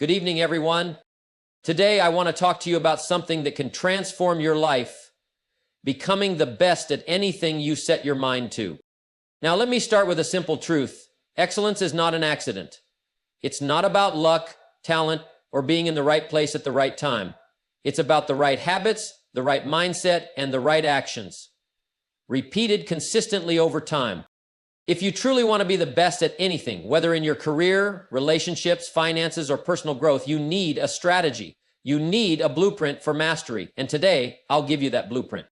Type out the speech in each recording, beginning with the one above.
Good evening, everyone. Today, I want to talk to you about something that can transform your life, becoming the best at anything you set your mind to. Now, let me start with a simple truth. Excellence is not an accident. It's not about luck, talent, or being in the right place at the right time. It's about the right habits, the right mindset, and the right actions, repeated consistently over time. If you truly want to be the best at anything, whether in your career, relationships, finances, or personal growth, you need a strategy. You need a blueprint for mastery. And today, I'll give you that blueprint.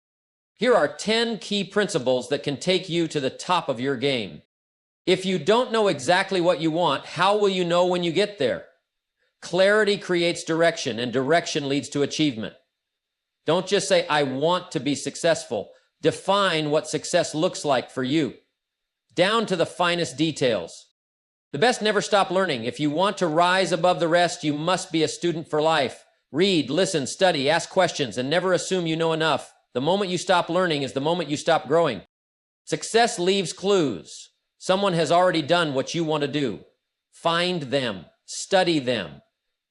Here are 10 key principles that can take you to the top of your game. If you don't know exactly what you want, how will you know when you get there? Clarity creates direction, and direction leads to achievement. Don't just say, I want to be successful. Define what success looks like for you, down to the finest details. The best never stop learning. If you want to rise above the rest, you must be a student for life. Read, listen, study, ask questions, and never assume you know enough. The moment you stop learning is the moment you stop growing. Success leaves clues. Someone has already done what you want to do. Find them, study them,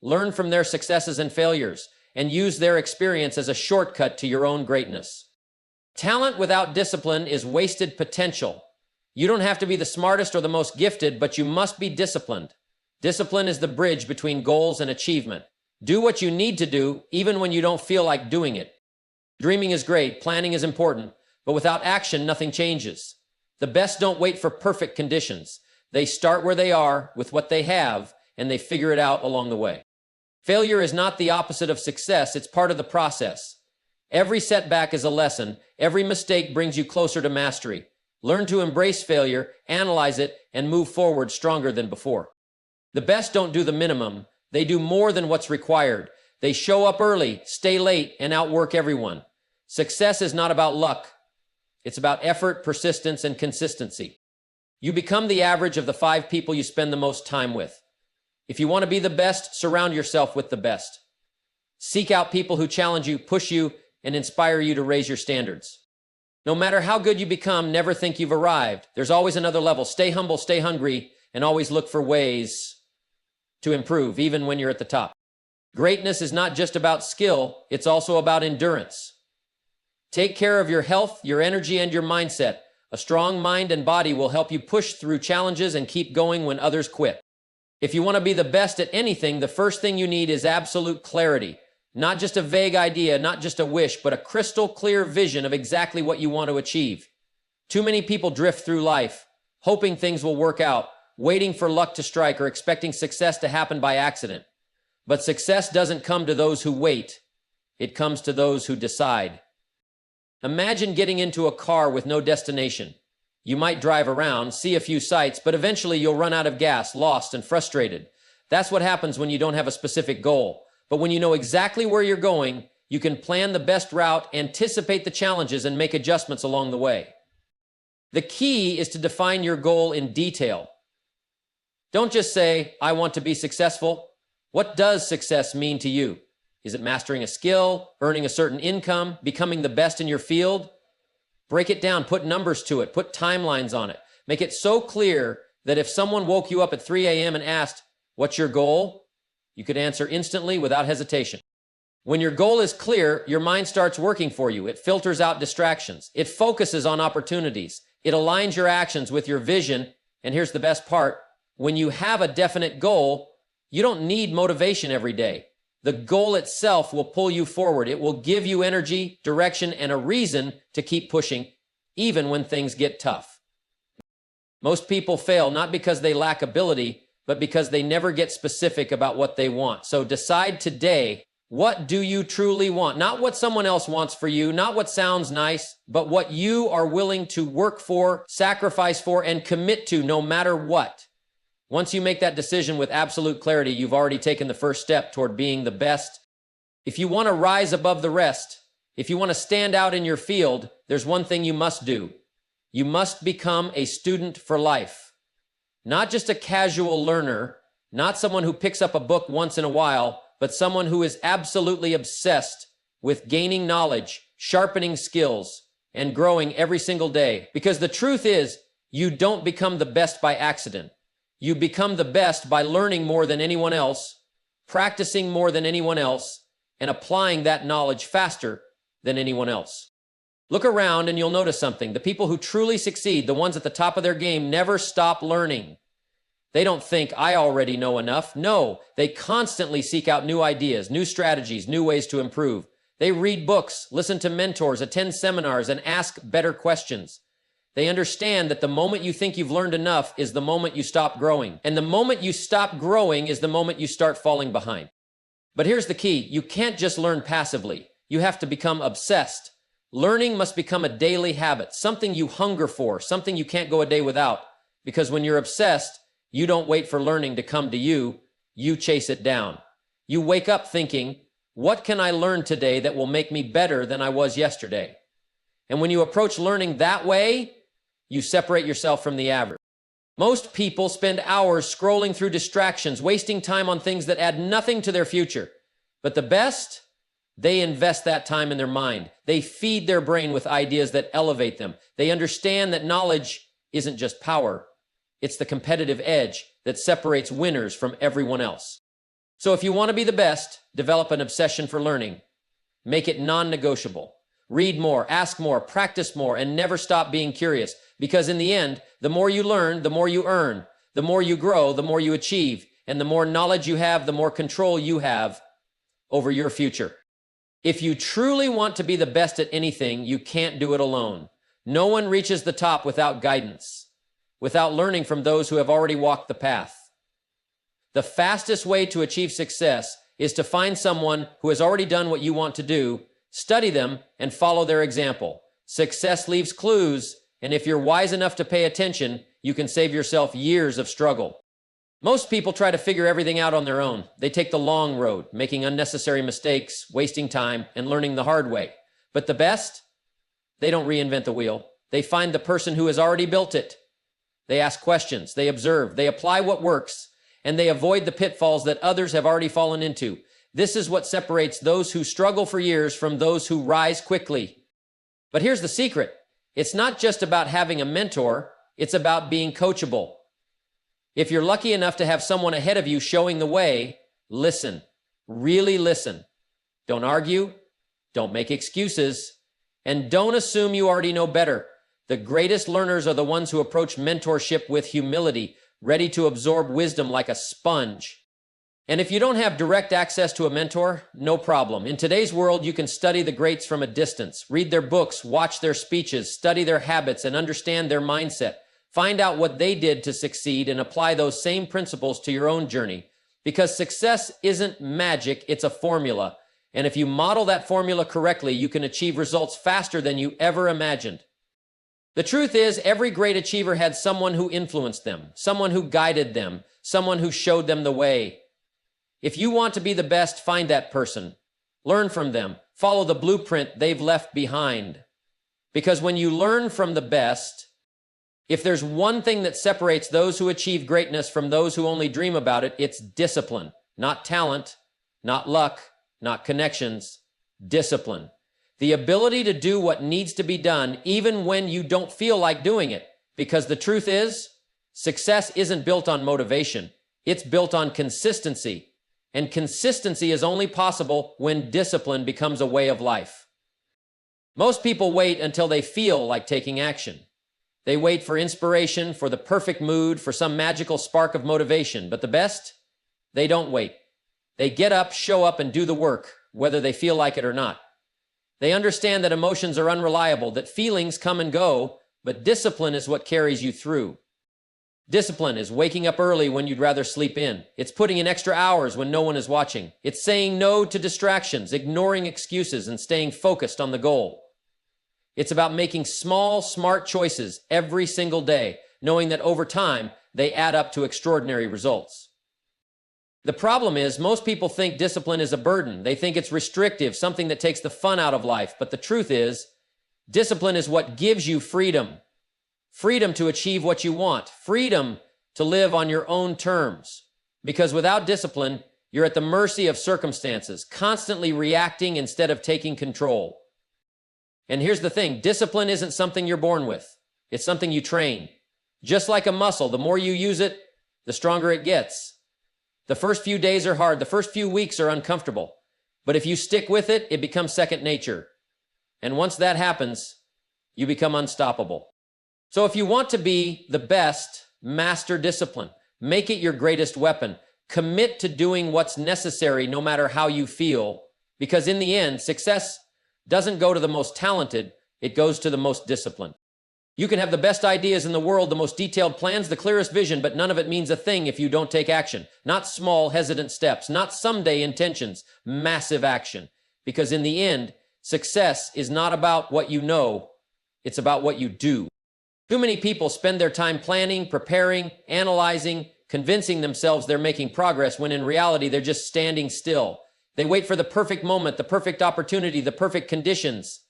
learn from their successes and failures, and use their experience as a shortcut to your own greatness. Talent without discipline is wasted potential. You don't have to be the smartest or the most gifted, but you must be disciplined. Discipline is the bridge between goals and achievement. Do what you need to do, even when you don't feel like doing it. Dreaming is great, planning is important, but without action, nothing changes. The best don't wait for perfect conditions. They start where they are, with what they have, and they figure it out along the way. Failure is not the opposite of success, it's part of the process. Every setback is a lesson. Every mistake brings you closer to mastery. Learn to embrace failure, analyze it, and move forward stronger than before. The best don't do the minimum. They do more than what's required. They show up early, stay late, and outwork everyone. Success is not about luck. It's about effort, persistence, and consistency. You become the average of the 5 people you spend the most time with. If you want to be the best, surround yourself with the best. Seek out people who challenge you, push you, and inspire you to raise your standards. No matter how good you become, never think you've arrived. There's always another level. Stay humble, stay hungry, and always look for ways to improve, even when you're at the top. Greatness is not just about skill, it's also about endurance. Take care of your health, your energy, and your mindset. A strong mind and body will help you push through challenges and keep going when others quit. If you want to be the best at anything, the first thing you need is absolute clarity. Not just a vague idea, not just a wish, but a crystal clear vision of exactly what you want to achieve. Too many people drift through life, hoping things will work out, waiting for luck to strike, or expecting success to happen by accident. But success doesn't come to those who wait. It comes to those who decide. Imagine getting into a car with no destination. You might drive around, see a few sights, but eventually you'll run out of gas, lost and frustrated. That's what happens when you don't have a specific goal. But when you know exactly where you're going, you can plan the best route, anticipate the challenges, and make adjustments along the way. The key is to define your goal in detail. Don't just say, I want to be successful. What does success mean to you? Is it mastering a skill, earning a certain income, becoming the best in your field? Break it down, put numbers to it, put timelines on it. Make it so clear that if someone woke you up at 3 a.m. and asked, what's your goal? You could answer instantly without hesitation. When your goal is clear, your mind starts working for you. It filters out distractions. It focuses on opportunities. It aligns your actions with your vision. And here's the best part. When you have a definite goal, you don't need motivation every day. The goal itself will pull you forward. It will give you energy, direction, and a reason to keep pushing, even when things get tough. Most people fail not because they lack ability, but because they never get specific about what they want. So decide today, what do you truly want? Not what someone else wants for you, not what sounds nice, but what you are willing to work for, sacrifice for, and commit to no matter what. Once you make that decision with absolute clarity, you've already taken the first step toward being the best. If you want to rise above the rest, if you want to stand out in your field, there's one thing you must do. You must become a student for life. Not just a casual learner, not someone who picks up a book once in a while, but someone who is absolutely obsessed with gaining knowledge, sharpening skills, and growing every single day. Because the truth is, you don't become the best by accident. You become the best by learning more than anyone else, practicing more than anyone else, and applying that knowledge faster than anyone else. Look around and you'll notice something. The people who truly succeed, the ones at the top of their game, never stop learning. They don't think, I already know enough. No, they constantly seek out new ideas, new strategies, new ways to improve. They read books, listen to mentors, attend seminars, and ask better questions. They understand that the moment you think you've learned enough is the moment you stop growing. And the moment you stop growing is the moment you start falling behind. But here's the key. You can't just learn passively. You have to become obsessed. Learning must become a daily habit, something you hunger for, something you can't go a day without. Because when you're obsessed, you don't wait for learning to come to you, you chase it down. You wake up thinking, what can I learn today that will make me better than I was yesterday? And when you approach learning that way, you separate yourself from the average. Most people spend hours scrolling through distractions, wasting time on things that add nothing to their future. But the best, they invest that time in their mind. They feed their brain with ideas that elevate them. They understand that knowledge isn't just power. It's the competitive edge that separates winners from everyone else. So if you want to be the best, develop an obsession for learning. Make it non-negotiable. Read more, ask more, practice more, and never stop being curious. Because in the end, the more you learn, the more you earn. The more you grow, the more you achieve. And the more knowledge you have, the more control you have over your future. If you truly want to be the best at anything, you can't do it alone. No one reaches the top without guidance, without learning from those who have already walked the path. The fastest way to achieve success is to find someone who has already done what you want to do, study them, and follow their example. Success leaves clues, and if you're wise enough to pay attention, you can save yourself years of struggle. Most people try to figure everything out on their own. They take the long road, making unnecessary mistakes, wasting time, and learning the hard way. But the best? They don't reinvent the wheel. They find the person who has already built it. They ask questions, they observe, they apply what works, and they avoid the pitfalls that others have already fallen into. This is what separates those who struggle for years from those who rise quickly. But here's the secret. It's not just about having a mentor, it's about being coachable. If you're lucky enough to have someone ahead of you showing the way, listen, really listen. Don't argue, don't make excuses, and don't assume you already know better. The greatest learners are the ones who approach mentorship with humility, ready to absorb wisdom like a sponge. And if you don't have direct access to a mentor, no problem. In today's world, you can study the greats from a distance, read their books, watch their speeches, study their habits, and understand their mindset. Find out what they did to succeed and apply those same principles to your own journey. Because success isn't magic, it's a formula. And if you model that formula correctly, you can achieve results faster than you ever imagined. The truth is, every great achiever had someone who influenced them, someone who guided them, someone who showed them the way. If you want to be the best, find that person. Learn from them. Follow the blueprint they've left behind. Because when you learn from the best, if there's one thing that separates those who achieve greatness from those who only dream about it, it's discipline. Not talent, not luck, not connections. Discipline. The ability to do what needs to be done even when you don't feel like doing it. Because the truth is, success isn't built on motivation. It's built on consistency. And consistency is only possible when discipline becomes a way of life. Most people wait until they feel like taking action. They wait for inspiration, for the perfect mood, for some magical spark of motivation. But the best? They don't wait. They get up, show up, and do the work, whether they feel like it or not. They understand that emotions are unreliable, that feelings come and go, but discipline is what carries you through. Discipline is waking up early when you'd rather sleep in. It's putting in extra hours when no one is watching. It's saying no to distractions, ignoring excuses, and staying focused on the goal. It's about making small, smart choices every single day, knowing that over time, they add up to extraordinary results. The problem is, most people think discipline is a burden. They think it's restrictive, something that takes the fun out of life. But the truth is, discipline is what gives you freedom. Freedom to achieve what you want. Freedom to live on your own terms. Because without discipline, you're at the mercy of circumstances, constantly reacting instead of taking control. And here's the thing, discipline isn't something you're born with. It's something you train. Just like a muscle, the more you use it, the stronger it gets. The first few days are hard. The first few weeks are uncomfortable. But if you stick with it, it becomes second nature. And once that happens, you become unstoppable. So if you want to be the best, master discipline. Make it your greatest weapon. Commit to doing what's necessary no matter how you feel. Because in the end, success doesn't go to the most talented, it goes to the most disciplined. You can have the best ideas in the world, the most detailed plans, the clearest vision, but none of it means a thing if you don't take action. Not small, hesitant steps, not someday intentions, massive action. Because in the end, success is not about what you know, it's about what you do. Too many people spend their time planning, preparing, analyzing, convincing themselves they're making progress when in reality they're just standing still. They wait for the perfect moment, the perfect opportunity, the perfect conditions.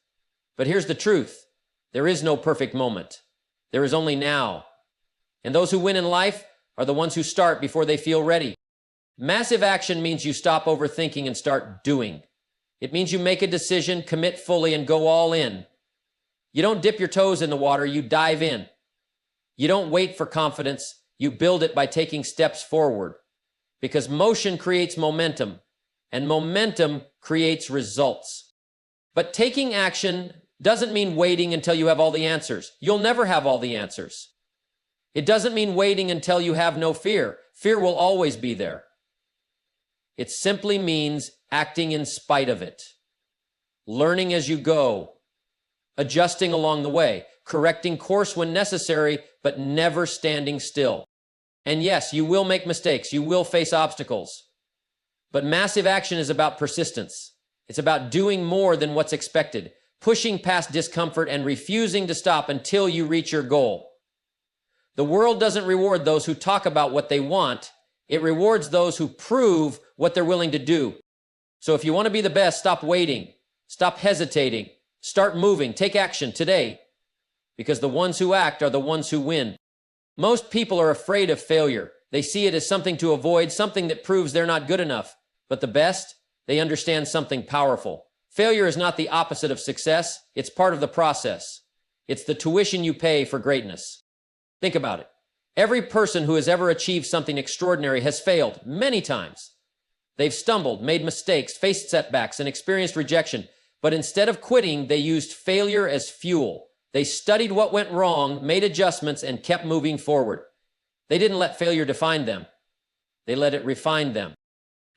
But here's the truth. There is no perfect moment. There is only now. And those who win in life are the ones who start before they feel ready. Massive action means you stop overthinking and start doing. It means you make a decision, commit fully, and go all in. You don't dip your toes in the water, you dive in. You don't wait for confidence, you build it by taking steps forward. Because motion creates momentum, and momentum creates results. But taking action doesn't mean waiting until you have all the answers. You'll never have all the answers. It doesn't mean waiting until you have no fear. Fear will always be there. It simply means acting in spite of it. Learning as you go. Adjusting along the way. Correcting course when necessary, but never standing still. And yes, you will make mistakes. You will face obstacles. But massive action is about persistence. It's about doing more than what's expected. Pushing past discomfort and refusing to stop until you reach your goal. The world doesn't reward those who talk about what they want. It rewards those who prove what they're willing to do. So if you want to be the best, stop waiting. Stop hesitating. Start moving. Take action today. Because the ones who act are the ones who win. Most people are afraid of failure. They see it as something to avoid, something that proves they're not good enough. But the best, they understand something powerful. Failure is not the opposite of success. It's part of the process. It's the tuition you pay for greatness. Think about it. Every person who has ever achieved something extraordinary has failed many times. They've stumbled, made mistakes, faced setbacks, and experienced rejection. But instead of quitting, they used failure as fuel. They studied what went wrong, made adjustments, and kept moving forward. They didn't let failure define them. They let it refine them.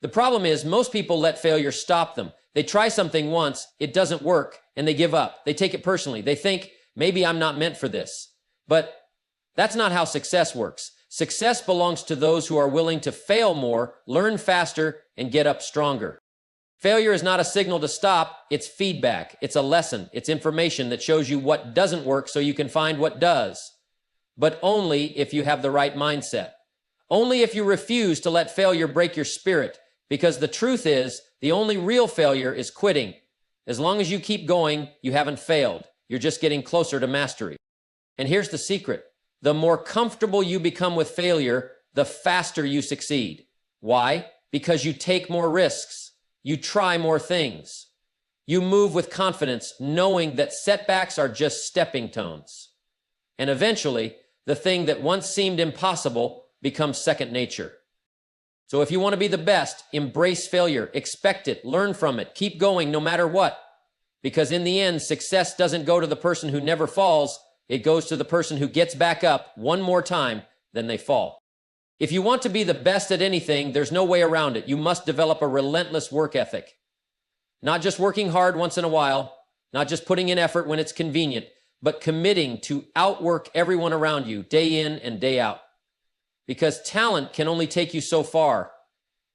The problem is, most people let failure stop them. They try something once, it doesn't work, and they give up. They take it personally. They think, maybe I'm not meant for this. But that's not how success works. Success belongs to those who are willing to fail more, learn faster, and get up stronger. Failure is not a signal to stop, it's feedback. It's a lesson. It's information that shows you what doesn't work so you can find what does. But only if you have the right mindset. Only if you refuse to let failure break your spirit. Because the truth is, the only real failure is quitting. As long as you keep going, you haven't failed. You're just getting closer to mastery. And here's the secret. The more comfortable you become with failure, the faster you succeed. Why? Because you take more risks. You try more things. You move with confidence, knowing that setbacks are just stepping stones. And eventually, the thing that once seemed impossible becomes second nature. So if you want to be the best, embrace failure, expect it, learn from it, keep going no matter what. Because in the end, success doesn't go to the person who never falls, it goes to the person who gets back up one more time, then they fall. If you want to be the best at anything, there's no way around it. You must develop a relentless work ethic. Not just working hard once in a while, not just putting in effort when it's convenient, but committing to outwork everyone around you day in and day out. Because talent can only take you so far.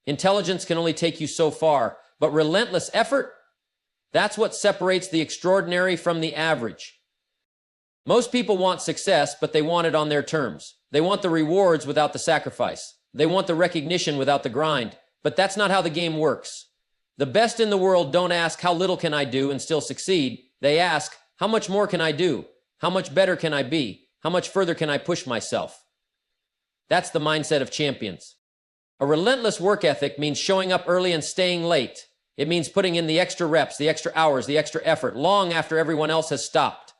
Intelligence can only take you so far. But relentless effort, that's what separates the extraordinary from the average. Most people want success, but they want it on their terms. They want the rewards without the sacrifice. They want the recognition without the grind. But that's not how the game works. The best in the world don't ask, how little can I do and still succeed? They ask, how much more can I do? How much better can I be? How much further can I push myself? That's the mindset of champions. A relentless work ethic means showing up early and staying late. It means putting in the extra reps, the extra hours, the extra effort, long after everyone else has stopped.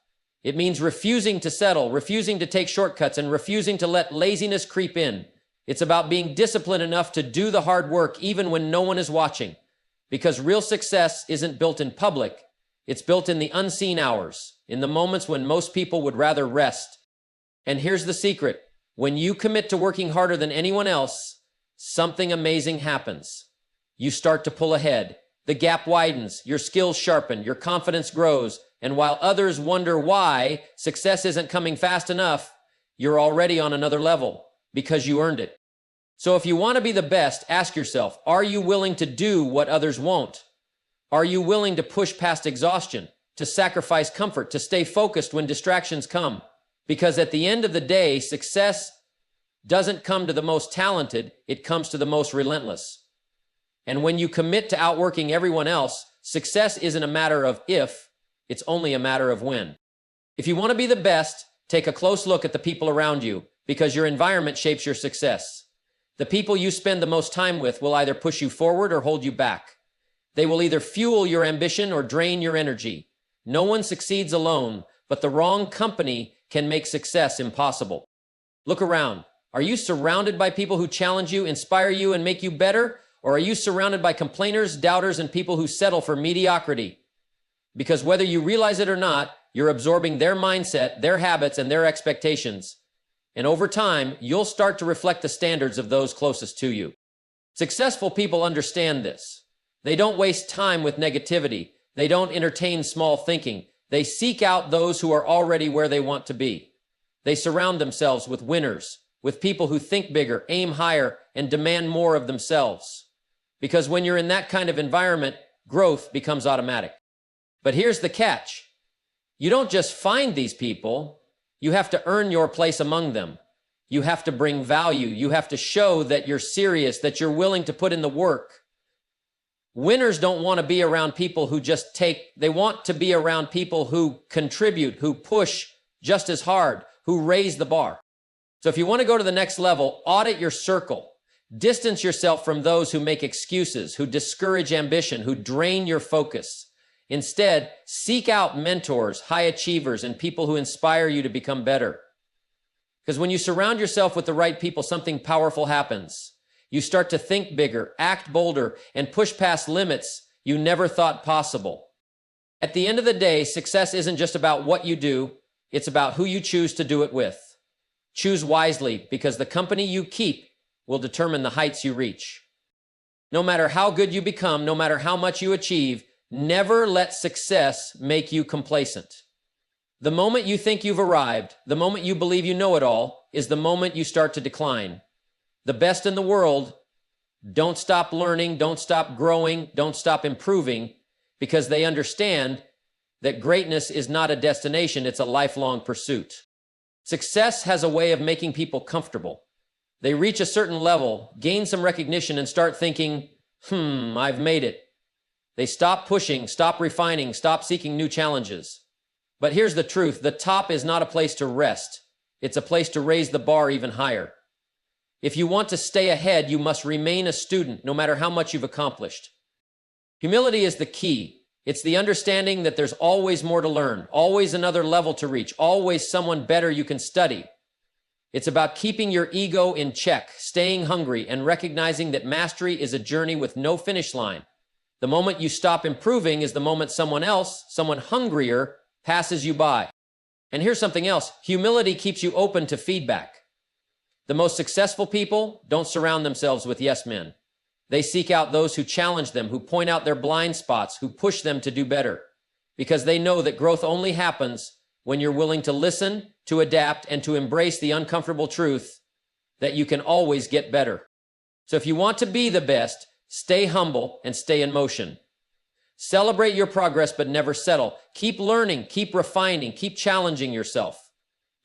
It means refusing to settle, refusing to take shortcuts, and refusing to let laziness creep in. It's about being disciplined enough to do the hard work even when no one is watching. Because real success isn't built in public, it's built in the unseen hours, in the moments when most people would rather rest. And here's the secret. When you commit to working harder than anyone else, something amazing happens. You start to pull ahead. The gap widens, your skills sharpen, your confidence grows, and while others wonder why success isn't coming fast enough, you're already on another level because you earned it. So if you want to be the best, ask yourself, are you willing to do what others won't? Are you willing to push past exhaustion, to sacrifice comfort, to stay focused when distractions come? Because at the end of the day, success doesn't come to the most talented, it comes to the most relentless. And when you commit to outworking everyone else, success isn't a matter of if, it's only a matter of when. If you want to be the best, take a close look at the people around you, because your environment shapes your success. The people you spend the most time with will either push you forward or hold you back. They will either fuel your ambition or drain your energy. No one succeeds alone, but the wrong company can make success impossible. Look around. Are you surrounded by people who challenge you, inspire you, and make you better? Or are you surrounded by complainers, doubters, and people who settle for mediocrity? Because whether you realize it or not, you're absorbing their mindset, their habits, and their expectations. And over time, you'll start to reflect the standards of those closest to you. Successful people understand this. They don't waste time with negativity. They don't entertain small thinking. They seek out those who are already where they want to be. They surround themselves with winners, with people who think bigger, aim higher, and demand more of themselves. Because when you're in that kind of environment, growth becomes automatic. But here's the catch. You don't just find these people, you have to earn your place among them. You have to bring value. You have to show that you're serious, that you're willing to put in the work. Winners don't want to be around people who just take, they want to be around people who contribute, who push just as hard, who raise the bar. So if you want to go to the next level, audit your circle. Distance yourself from those who make excuses, who discourage ambition, who drain your focus. Instead, seek out mentors, high achievers, and people who inspire you to become better. Because when you surround yourself with the right people, something powerful happens. You start to think bigger, act bolder, and push past limits you never thought possible. At the end of the day, success isn't just about what you do, it's about who you choose to do it with. Choose wisely, because the company you keep will determine the heights you reach. No matter how good you become, no matter how much you achieve, never let success make you complacent. The moment you think you've arrived, the moment you believe you know it all, is the moment you start to decline. The best in the world don't stop learning, don't stop growing, don't stop improving, because they understand that greatness is not a destination, it's a lifelong pursuit. Success has a way of making people comfortable. They reach a certain level, gain some recognition, and start thinking, I've made it. They stop pushing, stop refining, stop seeking new challenges. But here's the truth. The top is not a place to rest. It's a place to raise the bar even higher. If you want to stay ahead, you must remain a student, no matter how much you've accomplished. Humility is the key. It's the understanding that there's always more to learn, always another level to reach, always someone better you can study. It's about keeping your ego in check, staying hungry, and recognizing that mastery is a journey with no finish line. The moment you stop improving is the moment someone else, someone hungrier, passes you by. And here's something else. Humility keeps you open to feedback. The most successful people don't surround themselves with yes men. They seek out those who challenge them, who point out their blind spots, who push them to do better. Because they know that growth only happens when you're willing to listen, to adapt, and to embrace the uncomfortable truth that you can always get better. So if you want to be the best, stay humble and stay in motion. Celebrate your progress, but never settle. Keep learning, keep refining, keep challenging yourself.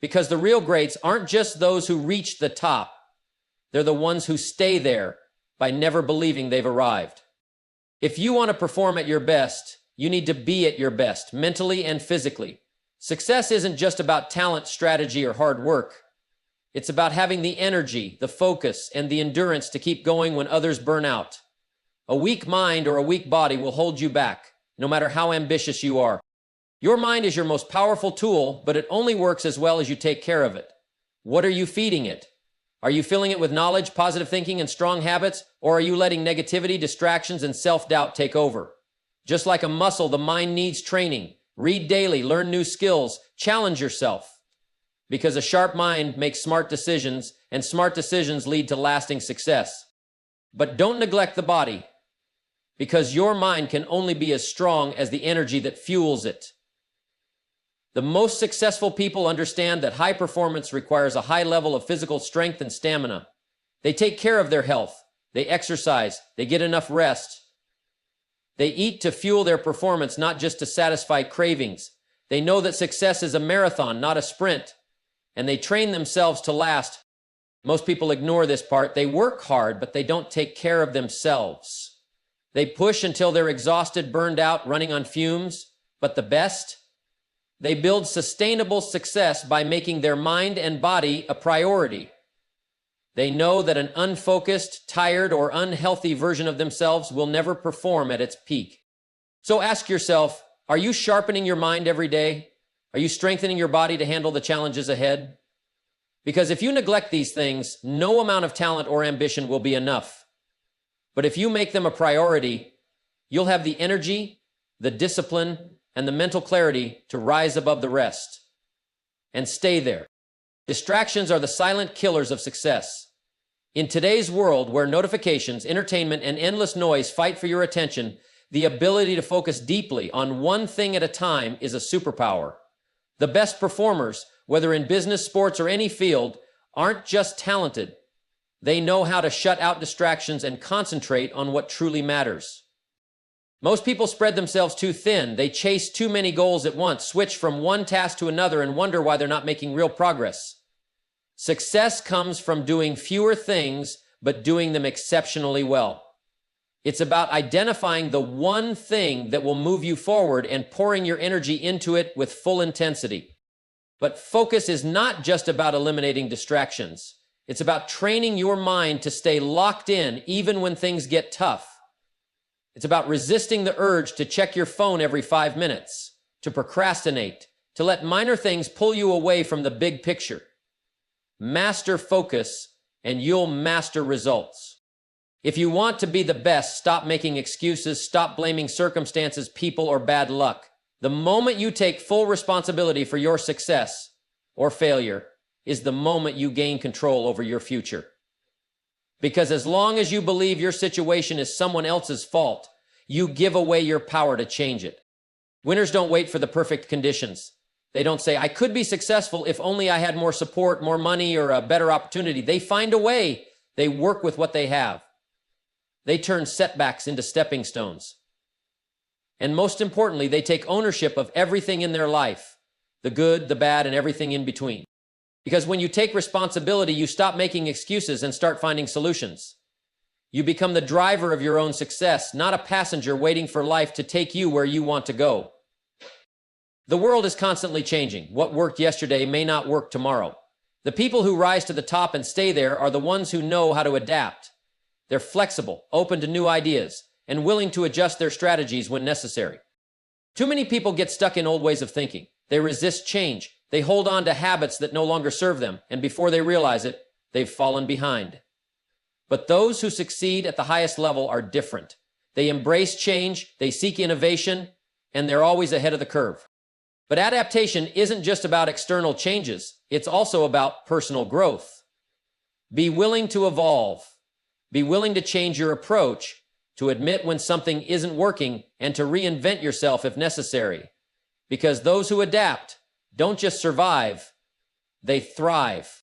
Because the real greats aren't just those who reach the top. They're the ones who stay there by never believing they've arrived. If you want to perform at your best, you need to be at your best, mentally and physically. Success isn't just about talent, strategy, or hard work. It's about having the energy, the focus, and the endurance to keep going when others burn out. A weak mind or a weak body will hold you back, no matter how ambitious you are. Your mind is your most powerful tool, but it only works as well as you take care of it. What are you feeding it? Are you filling it with knowledge, positive thinking, and strong habits, or are you letting negativity, distractions, and self-doubt take over? Just like a muscle, the mind needs training. Read daily, learn new skills, challenge yourself. Because a sharp mind makes smart decisions, and smart decisions lead to lasting success. But don't neglect the body, because your mind can only be as strong as the energy that fuels it. The most successful people understand that high performance requires a high level of physical strength and stamina. They take care of their health. They exercise. They get enough rest. They eat to fuel their performance, not just to satisfy cravings. They know that success is a marathon, not a sprint. And they train themselves to last. Most people ignore this part. They work hard, but they don't take care of themselves. They push until they're exhausted, burned out, running on fumes. But the best? They build sustainable success by making their mind and body a priority. They know that an unfocused, tired, or unhealthy version of themselves will never perform at its peak. So ask yourself, are you sharpening your mind every day? Are you strengthening your body to handle the challenges ahead? Because if you neglect these things, no amount of talent or ambition will be enough. But if you make them a priority, you'll have the energy, the discipline, and the mental clarity to rise above the rest. And stay there. Distractions are the silent killers of success. In today's world, where notifications, entertainment, and endless noise fight for your attention, the ability to focus deeply on one thing at a time is a superpower. The best performers, whether in business, sports, or any field, aren't just talented. They know how to shut out distractions and concentrate on what truly matters. Most people spread themselves too thin. They chase too many goals at once, switch from one task to another, and wonder why they're not making real progress. Success comes from doing fewer things, but doing them exceptionally well. It's about identifying the one thing that will move you forward and pouring your energy into it with full intensity. But focus is not just about eliminating distractions. It's about training your mind to stay locked in even when things get tough. It's about resisting the urge to check your phone every 5 minutes, to procrastinate, to let minor things pull you away from the big picture. Master focus, and you'll master results. If you want to be the best, stop making excuses, stop blaming circumstances, people, or bad luck. The moment you take full responsibility for your success or failure is the moment you gain control over your future. Because as long as you believe your situation is someone else's fault, you give away your power to change it. Winners don't wait for the perfect conditions. They don't say, I could be successful if only I had more support, more money, or a better opportunity. They find a way. They work with what they have. They turn setbacks into stepping stones. And most importantly, they take ownership of everything in their life, the good, the bad, and everything in between. Because when you take responsibility, you stop making excuses and start finding solutions. You become the driver of your own success, not a passenger waiting for life to take you where you want to go. The world is constantly changing. What worked yesterday may not work tomorrow. The people who rise to the top and stay there are the ones who know how to adapt. They're flexible, open to new ideas, and willing to adjust their strategies when necessary. Too many people get stuck in old ways of thinking. They resist change. They hold on to habits that no longer serve them, and before they realize it, they've fallen behind. But those who succeed at the highest level are different. They embrace change, they seek innovation, and they're always ahead of the curve. But adaptation isn't just about external changes. It's also about personal growth. Be willing to evolve. Be willing to change your approach, to admit when something isn't working, and to reinvent yourself if necessary. Because those who adapt don't just survive, they thrive.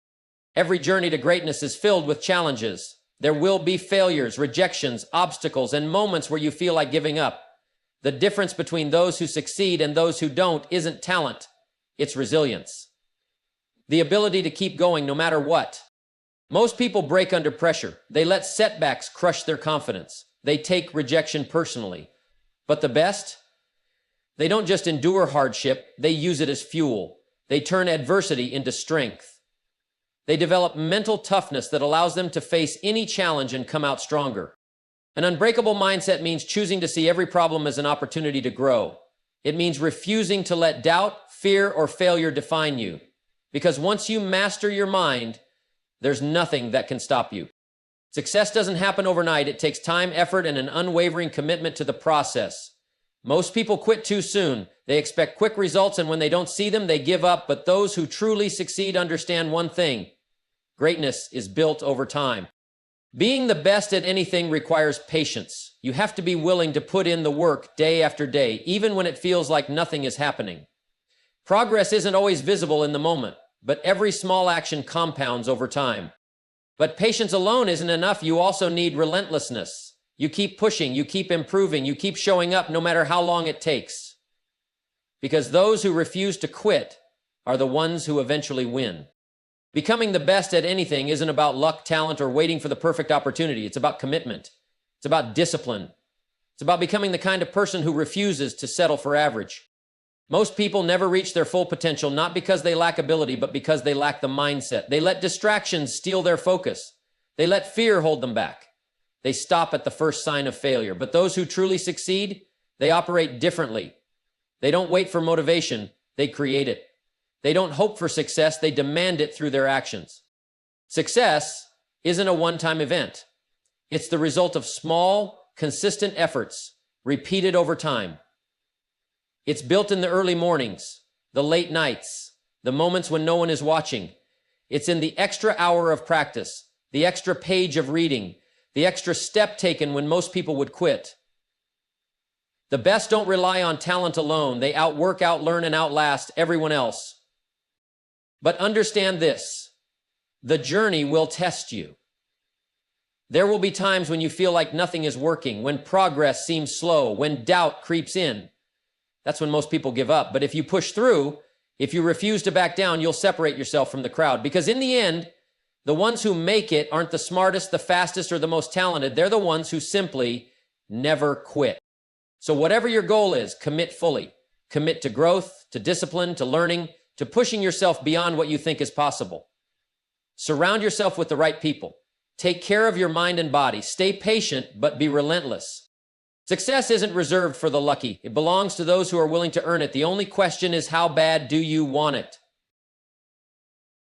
Every journey to greatness is filled with challenges. There will be failures, rejections, obstacles, and moments where you feel like giving up. The difference between those who succeed and those who don't isn't talent, it's resilience. The ability to keep going no matter what. Most people break under pressure. They let setbacks crush their confidence. They take rejection personally. But the best? They don't just endure hardship, they use it as fuel. They turn adversity into strength. They develop mental toughness that allows them to face any challenge and come out stronger. An unbreakable mindset means choosing to see every problem as an opportunity to grow. It means refusing to let doubt, fear, or failure define you. Because once you master your mind, There's nothing that can stop you. Success doesn't happen overnight. It takes time, effort, and an unwavering commitment to the process. Most people quit too soon. They expect quick results, and when they don't see them, they give up. But those who truly succeed understand one thing: greatness is built over time. Being the best at anything requires patience. You have to be willing to put in the work day after day, even when it feels like nothing is happening. Progress isn't always visible in the moment, but every small action compounds over time. But patience alone isn't enough. You also need relentlessness. You keep pushing, you keep improving, you keep showing up no matter how long it takes. Because those who refuse to quit are the ones who eventually win. Becoming the best at anything isn't about luck, talent, or waiting for the perfect opportunity. It's about commitment. It's about discipline. It's about becoming the kind of person who refuses to settle for average. Most people never reach their full potential, not because they lack ability, but because they lack the mindset. They let distractions steal their focus. They let fear hold them back. They stop at the first sign of failure. But those who truly succeed, they operate differently. They don't wait for motivation, they create it. They don't hope for success, they demand it through their actions. Success isn't a one-time event. It's the result of small, consistent efforts, repeated over time. It's built in the early mornings, the late nights, the moments when no one is watching. It's in the extra hour of practice, the extra page of reading, the extra step taken when most people would quit. The best don't rely on talent alone. They outwork, outlearn, and outlast everyone else. But understand this: the journey will test you. There will be times when you feel like nothing is working, when progress seems slow, when doubt creeps in. That's when most people give up. But if you push through, if you refuse to back down, you'll separate yourself from the crowd. Because in the end, the ones who make it aren't the smartest, the fastest, or the most talented. They're the ones who simply never quit. So whatever your goal is, commit fully. Commit to growth, to discipline, to learning, to pushing yourself beyond what you think is possible. Surround yourself with the right people. Take care of your mind and body. Stay patient, but be relentless. Success isn't reserved for the lucky. It belongs to those who are willing to earn it. The only question is, how bad do you want it?